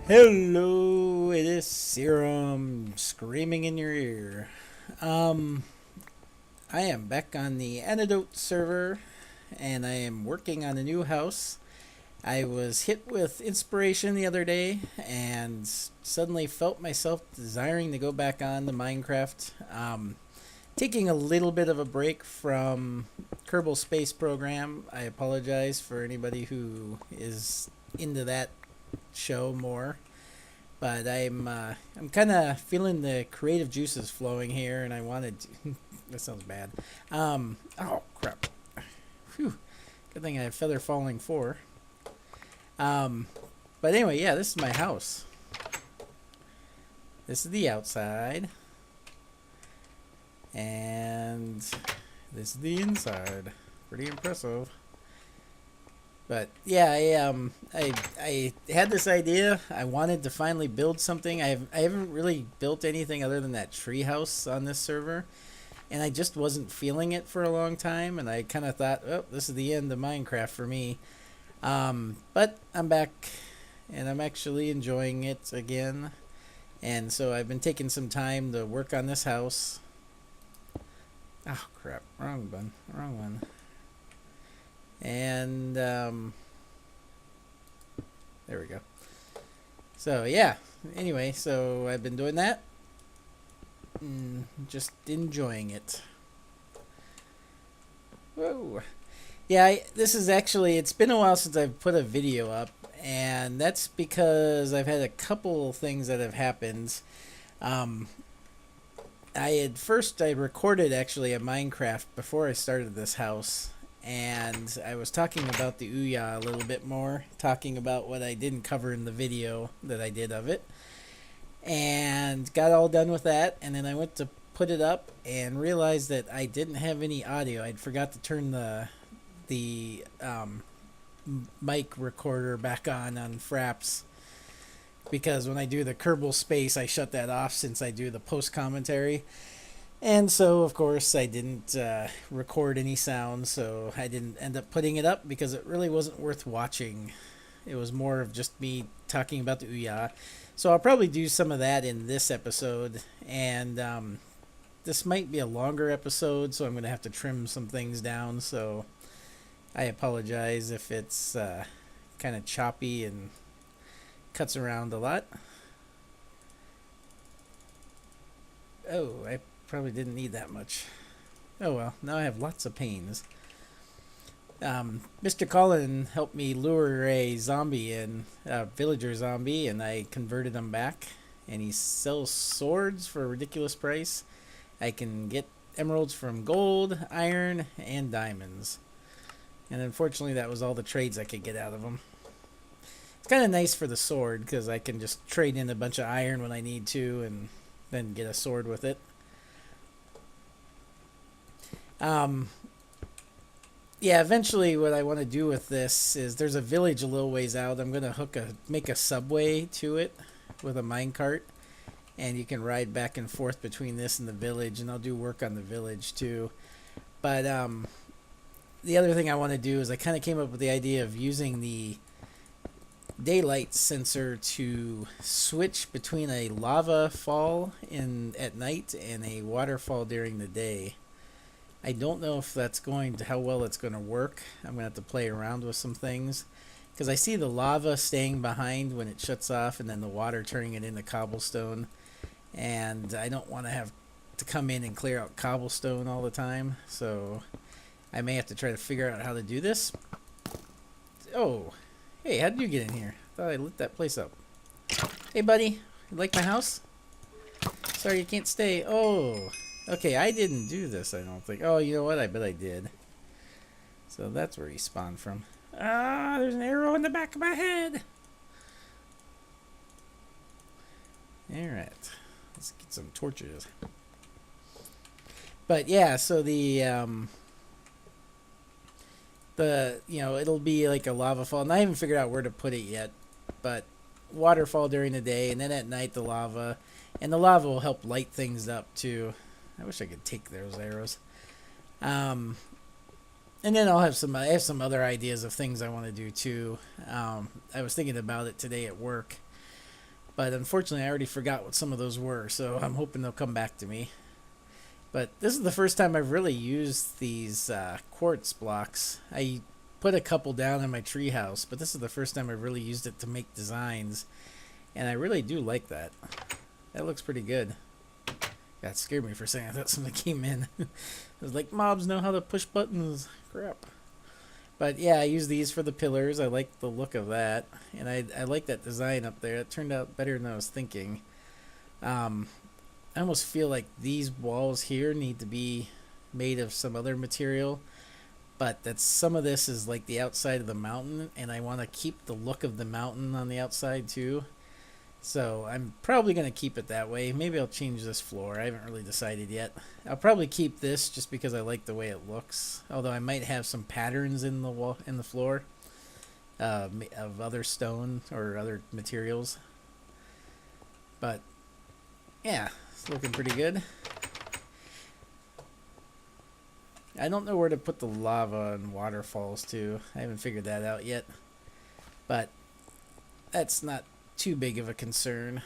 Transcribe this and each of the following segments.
Hello, it is Serum screaming in your ear. Um, I am back on the Antidote server and I am working on a new house. I was hit with inspiration the other day and suddenly felt myself desiring to go back on the Minecraft. Taking a little bit of a break from Kerbal Space Program. I apologize for anybody who is into that show more. But I'm kind of feeling the creative juices flowing here, and I wanted to. That sounds bad. Oh crap! Phew. Good thing I have Feather Falling 4. Um, but anyway, yeah, this is my house. This is the outside, and this is the inside. Pretty impressive. But yeah, I had this idea. I wanted to finally build something. I haven't really built anything other than that tree house on this server, and I just wasn't feeling it for a long time. And I kind of thought, oh, this is the end of Minecraft for me. But I'm back, and I'm actually enjoying it again. And so I've been taking some time to work on this house. Oh crap! Wrong one. Wrong one. And there we go. So yeah, anyway, so I've been doing that, just enjoying it. Whoa. Yeah, this is actually, it's been a while since I've put a video up, and that's because I've had a couple things that have happened. um, I recorded actually a Minecraft before I started this house, and I was talking about the Ouya a little bit more, talking about what I didn't cover in the video that I did of it, and got all done with that. And then I went to put it up and realized that I didn't have any audio. I'd forgot to turn the mic recorder back on Fraps, because when I do the Kerbal Space, I shut that off since I do the post commentary. And so, of course, I didn't record any sound, so I didn't end up putting it up because it really wasn't worth watching. It was more of just me talking about the Ouya. So I'll probably do some of that in this episode, and this might be a longer episode, so I'm going to have to trim some things down, so I apologize if it's kind of choppy and cuts around a lot. Oh, I probably didn't need that much. Oh well, now I have lots of pains. Mr. Collin helped me lure a zombie in, a villager zombie, and I converted him back. And he sells swords for a ridiculous price. I can get emeralds from gold, iron, and diamonds. And unfortunately, that was all the trades I could get out of him. It's kind of nice for the sword because I can just trade in a bunch of iron when I need to, and then get a sword with it. Yeah, eventually what I want to do with this is, there's a village a little ways out. I'm going to make a subway to it with a minecart, and you can ride back and forth between this and the village, and I'll do work on the village too. But the other thing I want to do is, I kind of came up with the idea of using the daylight sensor to switch between a lava fall at night and a waterfall during the day. I don't know if how well it's going to work. I'm going to have to play around with some things, because I see the lava staying behind when it shuts off, and then the water turning it into cobblestone, and I don't want to have to come in and clear out cobblestone all the time, so I may have to try to figure out how to do this. Oh, hey, how did you get in here? I thought I lit that place up. Hey buddy, you like my house? Sorry you can't stay. Oh, okay, I didn't do this, I don't think. Oh, you know what? I bet I did. So that's where he spawned from. Ah, there's an arrow in the back of my head. Alright, let's get some torches. But yeah, so it'll be like a lava fall, and I haven't figured out where to put it yet, but waterfall during the day, and then at night the lava, and the lava will help light things up too. I wish I could take those arrows. And then I have some other ideas of things I want to do too. I was thinking about it today at work. But unfortunately, I already forgot what some of those were, so I'm hoping they'll come back to me. But this is the first time I've really used these quartz blocks. I put a couple down in my treehouse, but this is the first time I've really used it to make designs, and I really do like that. That looks pretty good. That scared me for a second. I thought something came in. I was like, mobs know how to push buttons. Crap. But yeah, I use these for the pillars. I like the look of that, and I like that design up there. It turned out better than I was thinking. I almost feel like these walls here need to be made of some other material, but that some of this is like the outside of the mountain, and I want to keep the look of the mountain on the outside too. So I'm probably going to keep it that way. Maybe I'll change this floor. I haven't really decided yet. I'll probably keep this just because I like the way it looks. Although I might have some patterns in the wall, in the floor, of other stone or other materials. But yeah, it's looking pretty good. I don't know where to put the lava and waterfalls too. I haven't figured that out yet. But that's not too big of a concern.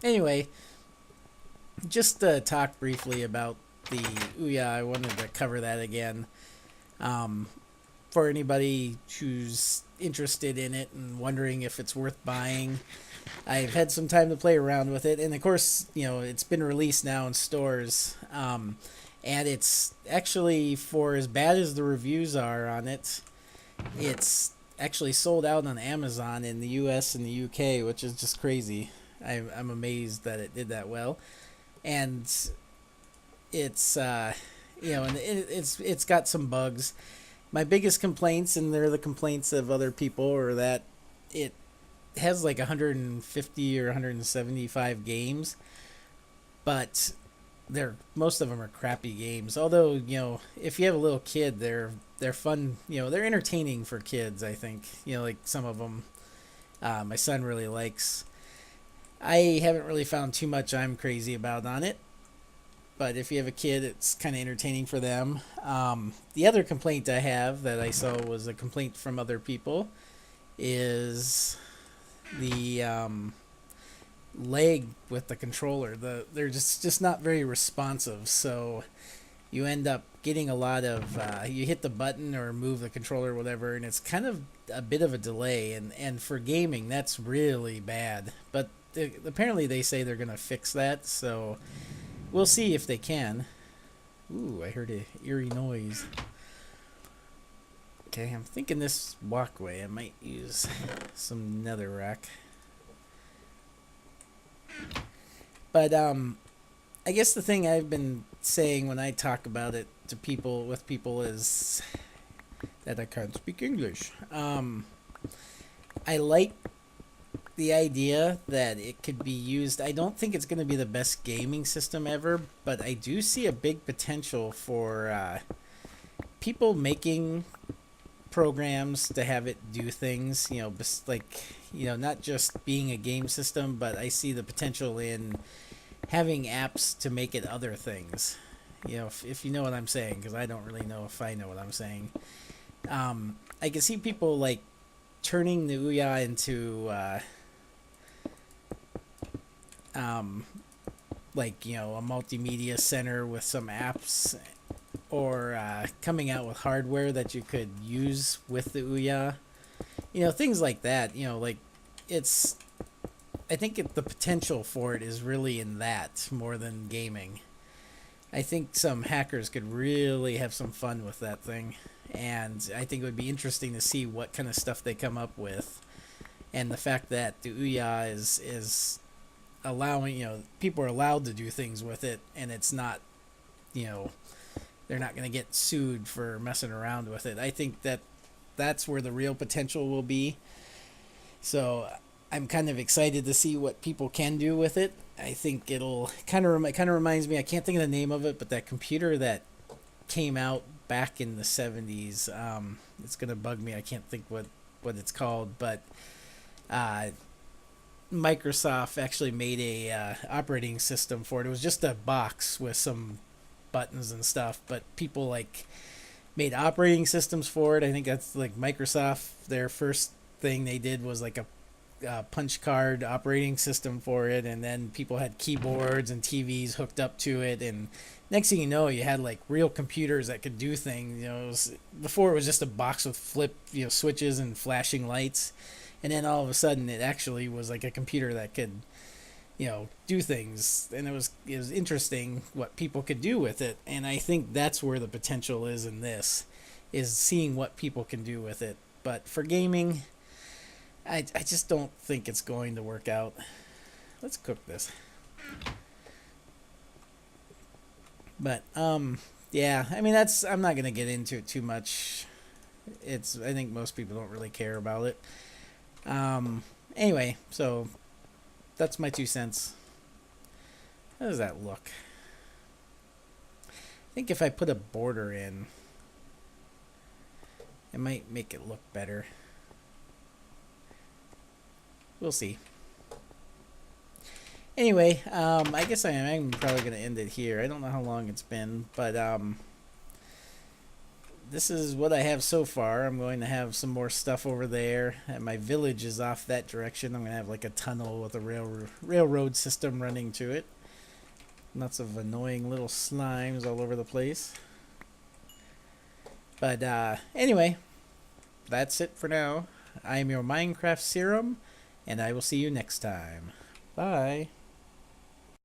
Anyway, just to talk briefly about the Ouya, I wanted to cover that again. For anybody who's interested in it and wondering if it's worth buying, I've had some time to play around with it, and of course, you know, it's been released now in stores. And it's actually, for as bad as the reviews are on it, it's actually sold out on Amazon in the US and the UK, which is just crazy. I'm amazed that it did that well. And it's and it's got some bugs. My biggest complaints, and they're the complaints of other people, are that it has like 150 or 175 games, but most of them are crappy games. Although, you know, if you have a little kid, they're fun. You know, they're entertaining for kids, I think. You know, like some of them, my son really likes. I haven't really found too much I'm crazy about on it, but if you have a kid, it's kind of entertaining for them. The other complaint I have that I saw was a complaint from other people is the lag with the controller. They're just not very responsive, so you end up getting a lot of you hit the button or move the controller or whatever, and it's kind of a bit of a delay, and for gaming that's really bad. But apparently they say they're gonna fix that, so we'll see if they can. Ooh, I heard a eerie noise. Okay, I'm thinking this walkway I might use some netherrack. But I guess the thing I've been saying when I talk about it to people is that I can't speak English. I like the idea that it could be used. I don't think it's going to be the best gaming system ever, but I do see a big potential for people making programs to have it do things, you know, like, you know, not just being a game system, but I see the potential in having apps to make it other things. You know, if you know what I'm saying, because I don't really know if I know what I'm saying. I can see people like turning the Ouya into like, you know, a multimedia center with some apps, or coming out with hardware that you could use with the Ouya. You know, things like that. You know, like, it's, I think the potential for it is really in that more than gaming. I think some hackers could really have some fun with that thing, and I think it would be interesting to see what kind of stuff they come up with. And the fact that the Ouya is allowing, you know, people are allowed to do things with it, and it's not, you know, they're not going to get sued for messing around with it. I think that's where the real potential will be. So I'm kind of excited to see what people can do with it. I think it'll kind of reminds me, I can't think of the name of it, but that computer that came out back in the 70s, it's going to bug me. I can't think what it's called, but Microsoft actually made a operating system for it. It was just a box with some buttons and stuff, but people like made operating systems for it. I think that's like Microsoft, their first thing they did was like a punch card operating system for it, and then people had keyboards and TVs hooked up to it, and next thing you know, you had like real computers that could do things. Before it was just a box with flip switches and flashing lights, and then all of a sudden it actually was like a computer that could do things, and it was interesting what people could do with it, and I think that's where the potential is in this, is seeing what people can do with it. But for gaming, I just don't think it's going to work out. Let's cook this. But yeah, I mean I'm not gonna get into it too much. I think most people don't really care about it. Anyway, so that's my 2 cents. How does that look? I think if I put a border in, it might make it look better. We'll see. Anyway, I guess I'm probably going to end it here. I don't know how long it's been, but this is what I have so far. I'm going to have some more stuff over there. And my village is off that direction. I'm going to have like a tunnel with a railroad system running to it. Lots of annoying little slimes all over the place. But anyway, that's it for now. I am your Minecraft Serum, and I will see you next time. Bye.